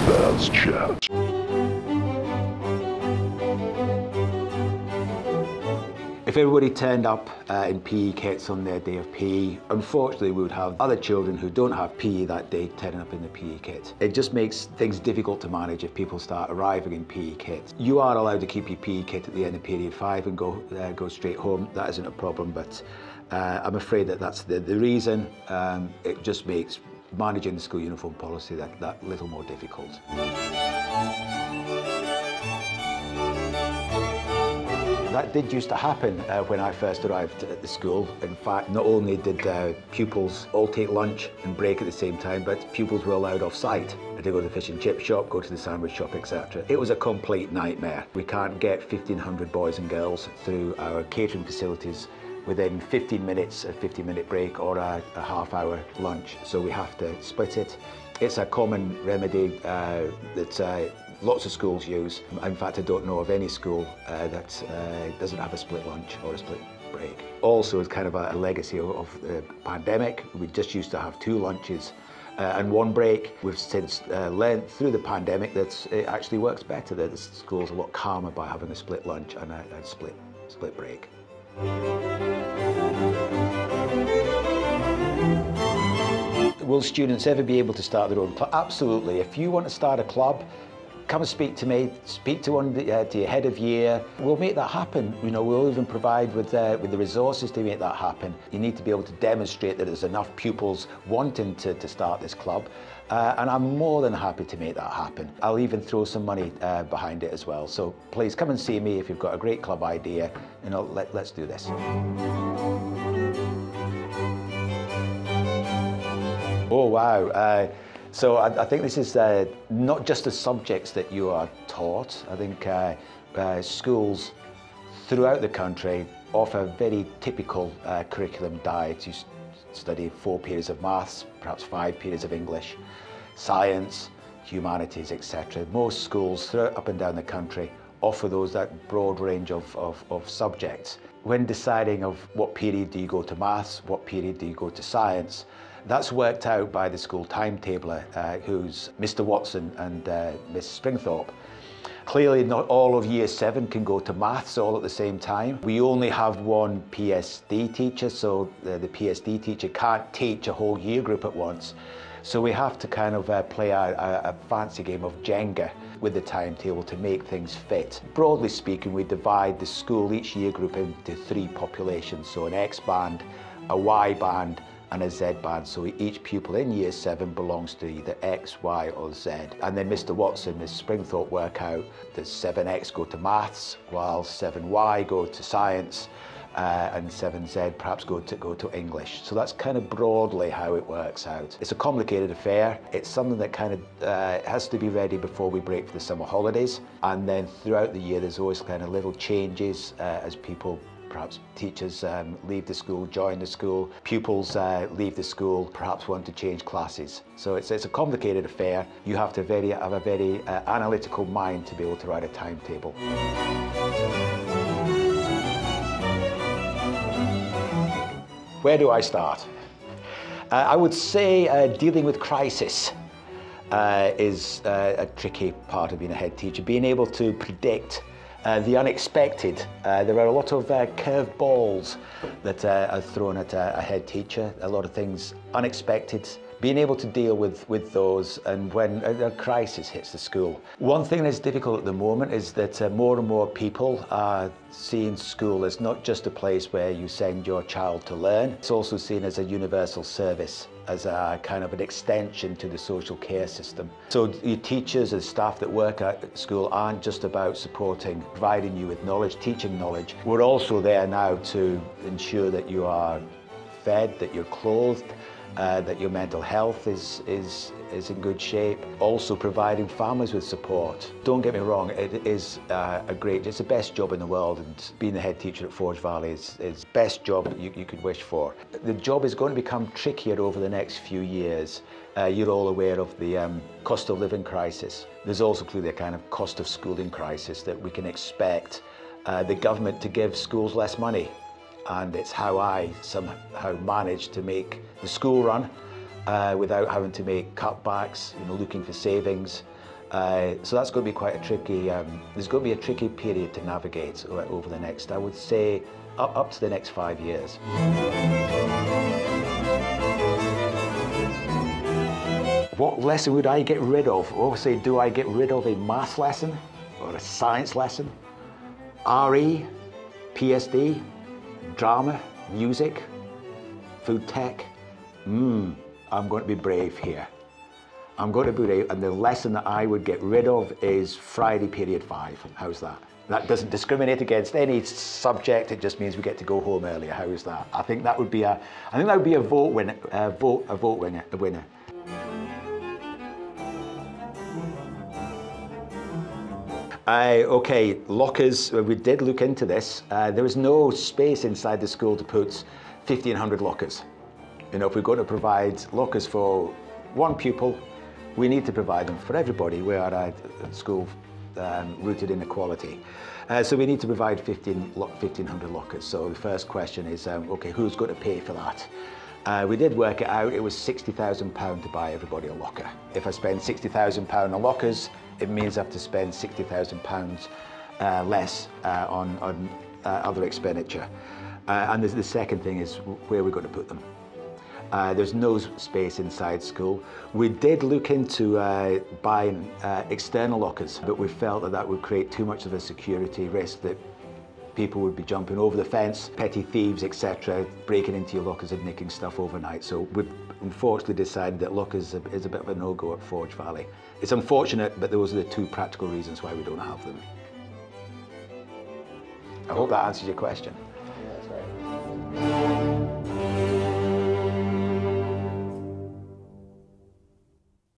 Baz Chat. If everybody turned up in PE kits on their day of PE, unfortunately we would have other children who don't have PE that day turning up in the PE kit. It just makes things difficult to manage if people start arriving in PE kits. You are allowed to keep your PE kit at the end of period 5 and go straight home. That isn't a problem, but I'm afraid that that's the reason. It just makes managing the school uniform policy that little more difficult. That did used to happen when I first arrived at the school. In fact, not only did pupils all take lunch and break at the same time, but pupils were allowed off-site. They go to the fish and chip shop, go to the sandwich shop, etc. It was a complete nightmare. We can't get 1,500 boys and girls through our catering facilities within 15 minutes, a 15-minute break or a half-hour lunch. So we have to split it. It's a common remedy that lots of schools use. In fact, I don't know of any school that doesn't have a split lunch or a split break. Also, it's kind of a legacy of the pandemic. We just used to have 2 lunches and 1 break. We've since learned through the pandemic that it actually works better, that the school's a lot calmer by having a split lunch and a split break. Will students ever be able to start their own club? Absolutely. If you want to start a club, come and speak to me, speak to your head of year. We'll make that happen. You know, we'll even provide with the resources to make that happen. You need to be able to demonstrate that there's enough pupils wanting to start this club. And I'm more than happy to make that happen. I'll even throw some money behind it as well. So please come and see me if you've got a great club idea. You know, let's do this. Oh, wow. So I think this is not just the subjects that you are taught. I think schools throughout the country offer a very typical curriculum diet. You study 4 periods of maths, perhaps 5 periods of English, science, humanities, etc. Most schools up and down the country offer that broad range of subjects. When deciding of what period do you go to maths, what period do you go to science, that's worked out by the school timetabler, who's Mr. Watson and Miss Springthorpe. Clearly not all of Year 7 can go to maths all at the same time. We only have 1 PSD teacher, so the PSD teacher can't teach a whole year group at once. So we have to kind of play a fancy game of Jenga with the timetable to make things fit. Broadly speaking, we divide the school, each year group, into 3 populations. So an X band, a Y band, and a Z band. So each pupil in Year 7 belongs to either X, Y or Z. And then Mr. Watson, Miss Springthorpe work out that 7X go to maths, while 7Y go to science, and 7Z perhaps go to English. So that's kind of broadly how it works out. It's a complicated affair. It's something that kind of has to be ready before we break for the summer holidays. And then throughout the year, there's always kind of little changes as people, perhaps teachers leave the school, join the school, pupils leave the school, perhaps want to change classes. So it's a complicated affair. You have to have a very analytical mind to be able to write a timetable. Where do I start? I would say dealing with crisis is a tricky part of being a head teacher. Being able to predict the unexpected. There are a lot of curved balls that are thrown at a head teacher, a lot of things unexpected. Being able to deal with those and when a crisis hits the school. One thing that's difficult at the moment is that more and more people are seeing school as not just a place where you send your child to learn, it's also seen as a universal service, as a kind of an extension to the social care system. So your teachers and staff that work at school aren't just about supporting, providing you with knowledge, teaching knowledge. We're also there now to ensure that you are fed, that you're clothed, that your mental health is in good shape. Also providing families with support. Don't get me wrong, it is it's the best job in the world, and being the head teacher at Forge Valley is the best job you could wish for. The job is going to become trickier over the next few years. You're all aware of the cost of living crisis. There's also clearly a kind of cost of schooling crisis that we can expect the government to give schools less money. and it's how I somehow managed to make the school run without having to make cutbacks, looking for savings. So that's going to be quite a tricky, there's going to be a tricky period to navigate over the next, I would say, up to the next 5 years. What lesson would I get rid of? Say, do I get rid of a maths lesson or a science lesson? RE, PSD, drama, music, food tech? I'm going to be brave here. I'm going to be brave, and the lesson that I would get rid of is Friday period 5. How's that? That doesn't discriminate against any subject. It just means we get to go home earlier. How is that? I think that would be a vote winner. A winner. Okay, lockers, we did look into this. There was no space inside the school to put 1,500 lockers. If we're going to provide lockers for one pupil, we need to provide them for everybody. We are a school rooted in equality. So we need to provide 1,500 lockers. So the first question is, okay, who's going to pay for that? We did work it out. It was £60,000 to buy everybody a locker. If I spend £60,000 on lockers, it means I have to spend £60,000 less on other expenditure. And the second thing is where we're going to put them. There's no space inside school. We did look into buying external lockers, but we felt that would create too much of a security risk, that people would be jumping over the fence, petty thieves, etc., breaking into your lockers and nicking stuff overnight. So we've unfortunately decided that lockers is a bit of a no-go at Forge Valley. It's unfortunate, but those are the two practical reasons why we don't have them. I hope that answers your question. Yeah, that's right.